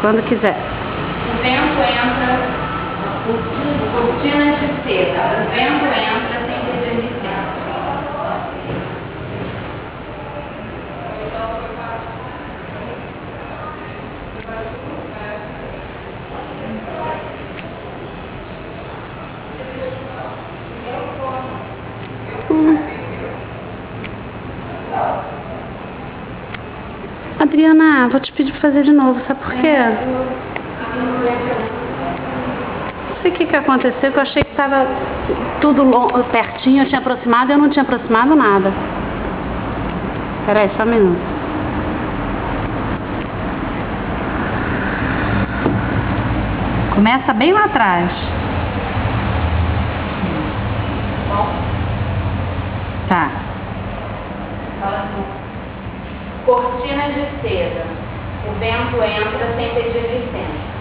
quando quiser. O vento entra, cortinas de seda, o vento entra sem pedir licença. Adriana, vou te pedir pra fazer de novo, sabe por quê? Não sei o que aconteceu, que eu achei que estava tudo pertinho, eu tinha aproximado e eu não tinha aproximado nada. Peraí, só um minuto. Começa bem lá atrás. Tá. Cortinas de seda. O vento entra sem pedir licença.